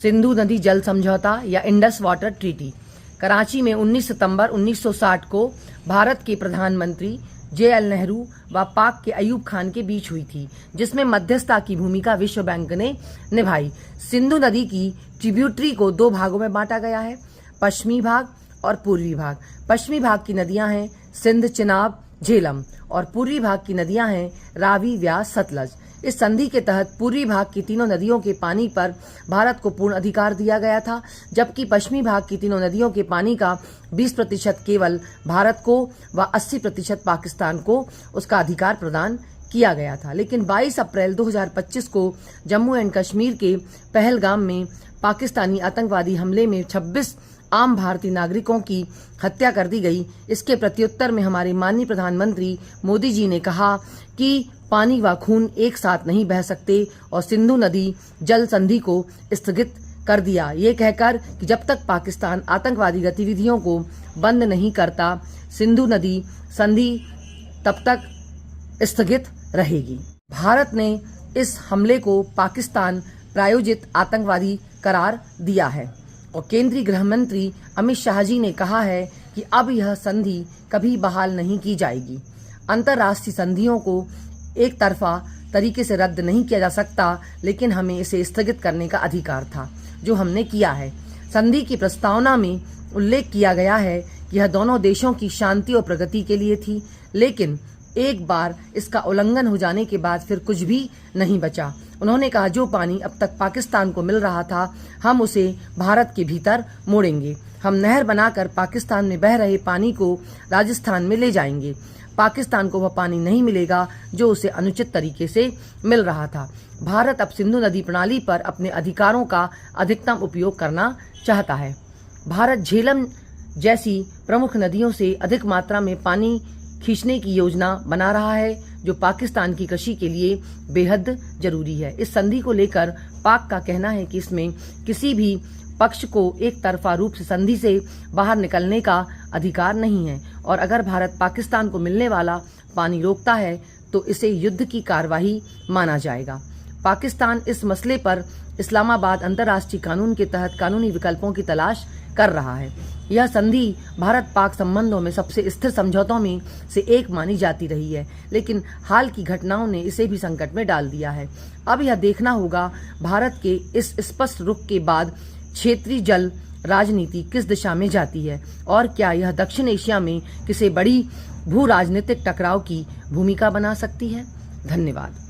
सिंधु नदी जल समझौता या इंडस वाटर ट्रीटी कराची में 19 सितंबर 1960 को भारत के प्रधानमंत्री JL नेहरू व पाक के अयूब खान के बीच हुई थी, जिसमें मध्यस्थता की भूमिका विश्व बैंक ने निभाई। सिंधु नदी की ट्रिब्यूटरी को दो भागों में बांटा गया है, पश्चिमी भाग और पूर्वी भाग। पश्चिमी भाग की नदियां हैं सिंध, चिनाब, झेलम और पूर्वी भाग की नदियां हैं रावी, व्यास, सतलज। इस संधि के तहत पूर्वी भाग की तीनों नदियों के पानी पर भारत को पूर्ण अधिकार दिया गया था, जबकि पश्चिमी भाग की तीनों नदियों के पानी का 20% केवल भारत को व 80% पाकिस्तान को उसका अधिकार प्रदान किया गया था। लेकिन 22 अप्रैल 2025 को जम्मू एंड कश्मीर के पहलगाम में पाकिस्तानी आतंकवादी हमले में 26 आम भारतीय नागरिकों की हत्या कर दी गई। इसके प्रत्युत्तर में हमारे माननीय प्रधानमंत्री मोदी जी ने कहा कि पानी व खून एक साथ नहीं बह सकते और सिंधु नदी जल संधि को स्थगित कर दिया, ये कहकर कि जब तक पाकिस्तान आतंकवादी गतिविधियों को बंद नहीं करता, सिंधु नदी संधि तब तक स्थगित रहेगी। भारत ने इस हमले को पाकिस्तान प्रायोजित आतंकवादी करार दिया है और केंद्रीय गृह मंत्री अमित शाह जी ने कहा है कि अब यह संधि कभी बहाल नहीं की जाएगी। अंतर्राष्ट्रीय संधियों को एक तरफा तरीके से रद्द नहीं किया जा सकता, लेकिन हमें इसे स्थगित करने का अधिकार था, जो हमने किया है। संधि की प्रस्तावना में उल्लेख किया गया है कि यह दोनों देशों की शांति और प्रगति के लिए थी, लेकिन एक बार इसका उल्लंघन हो जाने के बाद फिर कुछ भी नहीं बचा। उन्होंने कहा, जो पानी अब तक पाकिस्तान को मिल रहा था, हम उसे भारत के भीतर मोड़ेंगे। हम नहर बनाकर पाकिस्तान में बह रहे पानी को राजस्थान में ले जाएंगे। पाकिस्तान को वह पानी नहीं मिलेगा जो उसे अनुचित तरीके से मिल रहा था। भारत अब सिंधु नदी प्रणाली पर अपने अधिकारों का अधिकतम उपयोग करना चाहता है। भारत झेलम जैसी प्रमुख नदियों से अधिक मात्रा में पानी खींचने की योजना बना रहा है, जो पाकिस्तान की कृषि के लिए बेहद जरूरी है। इस संधि को लेकर पाक का कहना है कि इसमें किसी भी पक्ष को एक तरफा रूप से संधि से बाहर निकलने का अधिकार नहीं है और अगर भारत पाकिस्तान को मिलने वाला पानी रोकता है तो इसे युद्ध की कार्यवाही माना जाएगा। पाकिस्तान इस मसले पर इस्लामाबाद अंतर्राष्ट्रीय कानून के तहत कानूनी विकल्पों की तलाश कर रहा है। यह संधि भारत पाक संबंधों में सबसे स्थिर समझौतों में से एक मानी जाती रही है, लेकिन हाल की घटनाओं ने इसे भी संकट में डाल दिया है। अब यह देखना होगा भारत के इस स्पष्ट रुख के बाद क्षेत्रीय जल राजनीति किस दिशा में जाती है और क्या यह दक्षिण एशिया में किसी बड़ी भू राजनीतिक टकराव की भूमिका बना सकती है। धन्यवाद।